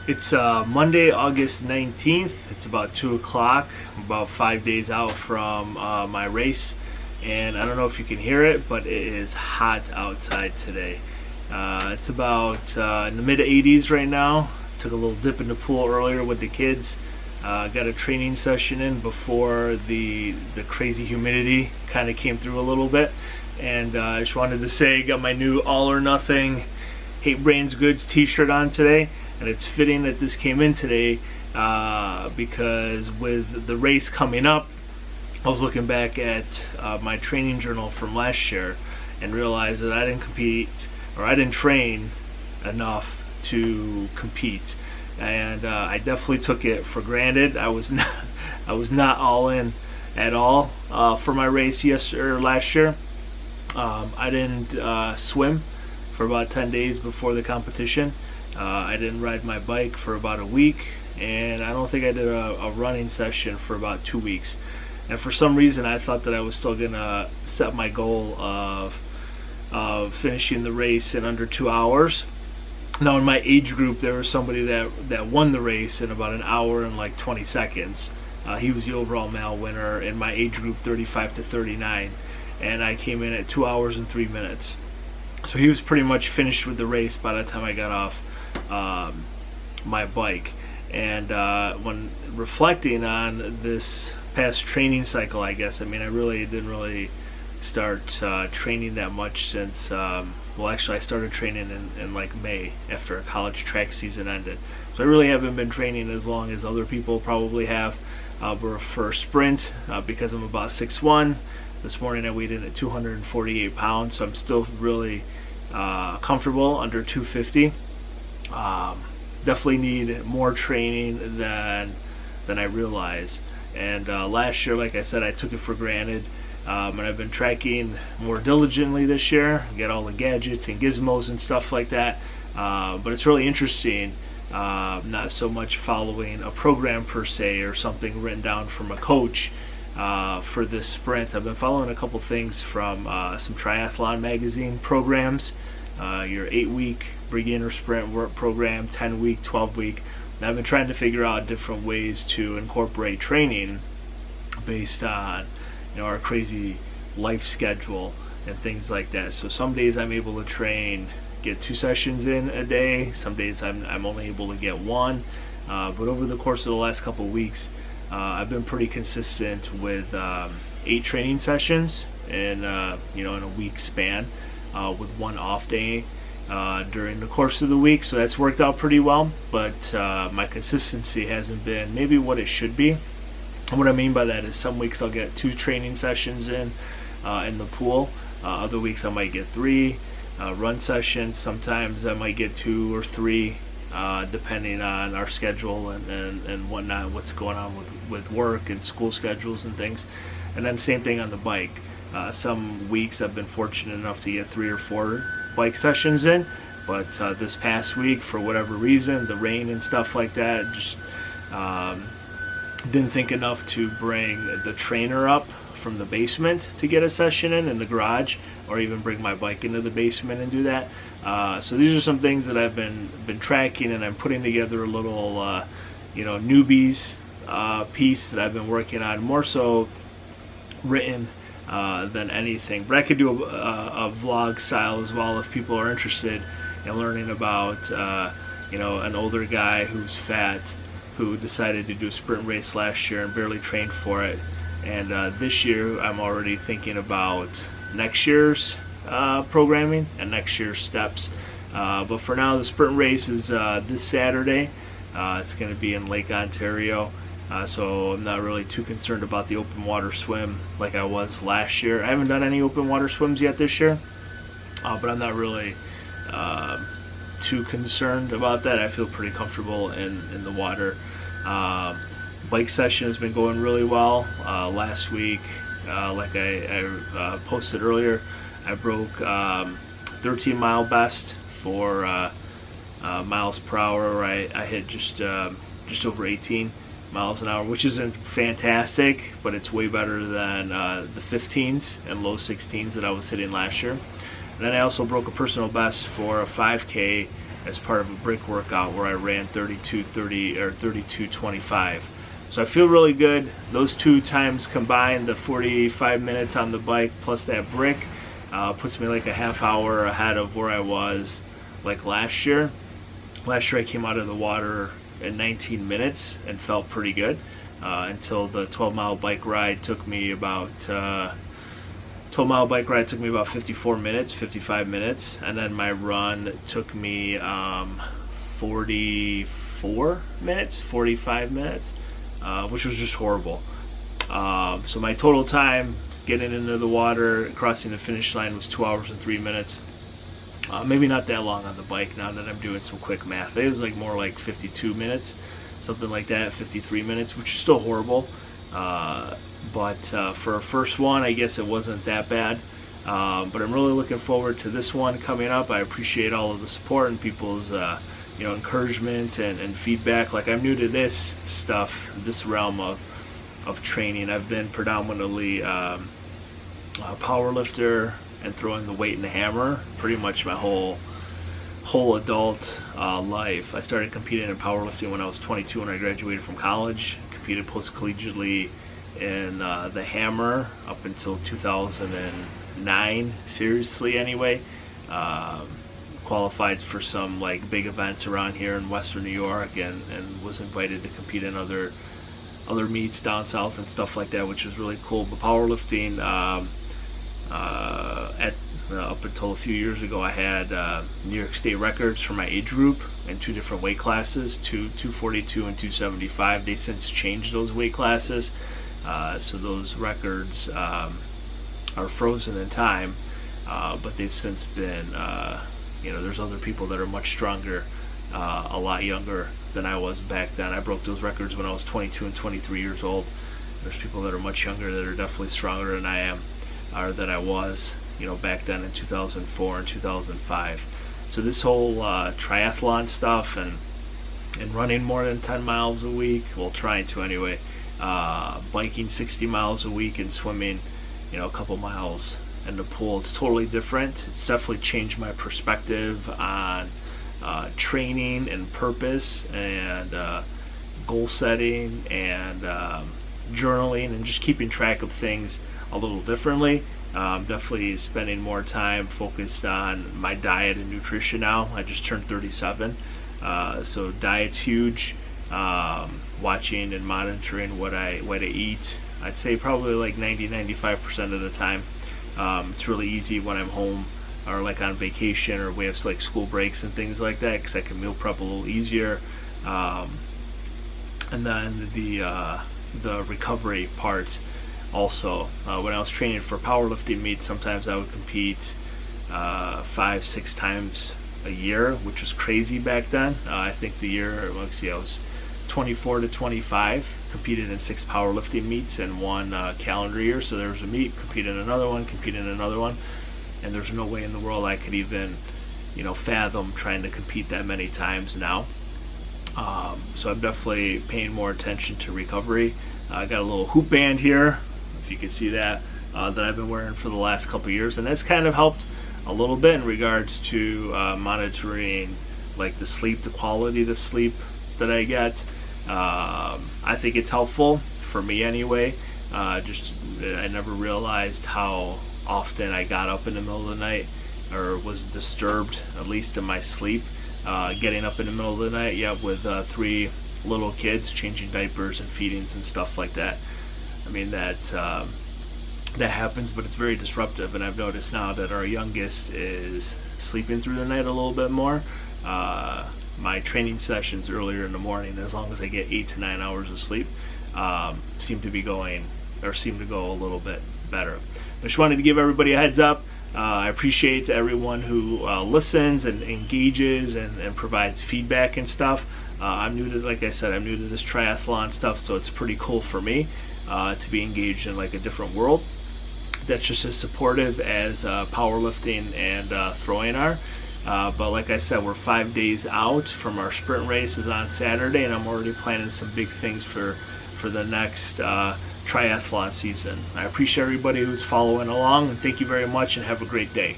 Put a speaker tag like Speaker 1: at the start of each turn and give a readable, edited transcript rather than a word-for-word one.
Speaker 1: It's Monday, August 19th. It's about 2 o'clock. I'm about 5 days out from my race. And I don't know if you can hear it, but it is hot outside today. It's about in the mid 80s right now. Took a little dip in the pool earlier with the kids. Got a training session in before the crazy humidity kind of came through a little bit. And I just wanted to say, got my new All or Nothing Hate Brains Goods t-shirt on today. And it's fitting that this came in today because with the race coming up, I was looking back at my training journal from last year and realized that I didn't compete, or I didn't train enough to compete. And I definitely took it for granted. I was not all in at all for my race last year. I didn't swim for about 10 days before the competition. I didn't ride my bike for about a week, and I don't think I did a running session for about 2 weeks. And for some reason, I thought that I was still gonna set my goal of finishing the race in under 2 hours. Now, in my age group, there was somebody that won the race in about an hour and like 20 seconds. He was the overall male winner in my age group, 35 to 39, and I came in at 2 hours and 3 minutes. So he was pretty much finished with the race by the time I got off my bike. And when reflecting on this past training cycle, I guess, I mean, I didn't start training that much since well, actually I started training in like May after a college track season ended. So I really haven't been training as long as other people probably have. But for a sprint, because I'm about 6'1", this morning I weighed in at 248 pounds, so I'm still really comfortable under 250. Definitely need more training than I realized. And last year, like I said, I took it for granted, and I've been tracking more diligently this year. Get all the gadgets and gizmos and stuff like that. But it's really interesting, not so much following a program per se or something written down from a coach for this sprint. I've been following a couple things from some triathlon magazine programs, your 8-week beginner sprint work program, 10-week, 12-week. And I've been trying to figure out different ways to incorporate training based on, our crazy life schedule and things like that. So some days I'm able to get 2 sessions in a day. Some days I'm only able to get 1. But over the course of the last couple of weeks, I've been pretty consistent with 8 training sessions in in a week span, with 1 off day during the course of the week. So that's worked out pretty well, but my consistency hasn't been maybe what it should be. And what I mean by that is some weeks I'll get 2 training sessions in the pool. Other weeks I might get 3 run sessions. Sometimes I might get 2 or 3, depending on our schedule and whatnot, what's going on with work and school schedules and things. And then same thing on the bike. Some weeks I've been fortunate enough to get 3 or 4 bike sessions in, but this past week, for whatever reason, the rain and stuff like that, just didn't think enough to bring the trainer up from the basement to get a session in the garage, or even bring my bike into the basement and do that. So these are some things that I've been tracking, and I'm putting together a little newbies piece that I've been working on, more so written than anything. But I could do a vlog style as well if people are interested in learning about an older guy who's fat, who decided to do a sprint race last year and barely trained for it. And this year I'm already thinking about next year's programming and next year's steps. But for now, the sprint race is this Saturday. It's going to be in Lake Ontario. So I'm not really too concerned about the open water swim like I was last year. I haven't done any open water swims yet this year, but I'm not really too concerned about that. I feel pretty comfortable in the water. Bike session has been going really well. Last week, like I posted earlier, I broke 13-mile best for miles per hour. I hit just over 18 miles an hour, which isn't fantastic, but it's way better than the 15s and low 16s that I was hitting last year. And then I also broke a personal best for a 5K as part of a brick workout where I ran 32:30 or 32:25. So I feel really good. Those two times combined, the 45 minutes on the bike plus that brick, puts me like a half hour ahead of where I was like last year. Last year I came out of the water in 19 minutes and felt pretty good until the 12-mile bike ride took me about 54 minutes, 55 minutes, and then my run took me 45 minutes, which was just horrible. So my total time getting into the water, crossing the finish line, was 2 hours and 3 minutes. Maybe not that long on the bike now that I'm doing some quick math. It was like more like 52 minutes, something like that, 53 minutes, which is still horrible. But for a first one, I guess it wasn't that bad. But I'm really looking forward to this one coming up. I appreciate all of the support and people's encouragement and feedback. Like, I'm new to this stuff, this realm of training. I've been predominantly a power lifter and throwing the weight and the hammer pretty much my whole adult life. I started competing in powerlifting when I was 22 when I graduated from college. Competed post-collegiately in the hammer up until 2009, seriously anyway. Qualified for some like big events around here in Western New York, and was invited to compete in other meets down south and stuff like that, which was really cool. But powerlifting, up until a few years ago, I had New York State records for my age group in 2 different weight classes, 242 and 275. They since changed those weight classes, so those records are frozen in time, but they've since been, there's other people that are much stronger, a lot younger than I was back then. I broke those records when I was 22 and 23 years old. There's people that are much younger that are definitely stronger than I am, or that I was, back then in 2004 and 2005. So this whole triathlon stuff and running more than 10 miles a week, well, trying to anyway, biking 60 miles a week and swimming, a couple miles in the pool, it's totally different. It's definitely changed my perspective on training and purpose and goal setting and journaling and just keeping track of things a little differently. Definitely spending more time focused on my diet and nutrition now. I just turned 37, so diet's huge. Watching and monitoring what I eat, I'd say probably like 90-95% of the time. It's really easy when I'm home or like on vacation, or we have like school breaks and things like that, because I can meal prep a little easier. And then the recovery part also. When I was training for powerlifting meets, sometimes I would compete 5-6 times a year, which was crazy back then. I think the year, let's see, I was 24 to 25, competed in 6 powerlifting meets in one calendar year. So there was a meet, competed in another one, and there's no way in the world I could even, fathom trying to compete that many times now. So I'm definitely paying more attention to recovery. I got a little hoop band here, if you can see that, that I've been wearing for the last couple years, and that's kind of helped a little bit in regards to monitoring like the sleep, the quality of the sleep that I get. I think it's helpful for me anyway. I never realized how often I got up in the middle of the night or was disturbed, at least in my sleep, getting up in the middle of the night, with 3 little kids, changing diapers and feedings and stuff like that. I mean, that happens, but it's very disruptive, and I've noticed now that our youngest is sleeping through the night a little bit more. My training sessions earlier in the morning, as long as I get 8 to 9 hours of sleep, seem to go a little bit better. I just wanted to give everybody a heads up. I appreciate everyone who listens and engages and provides feedback and stuff. I'm new to this triathlon stuff, so it's pretty cool for me to be engaged in like a different world that's just as supportive as powerlifting and throwing are. But like I said, we're 5 days out from our sprint race is on Saturday, and I'm already planning some big things for the next triathlon season. I appreciate everybody who's following along, and thank you very much, and have a great day.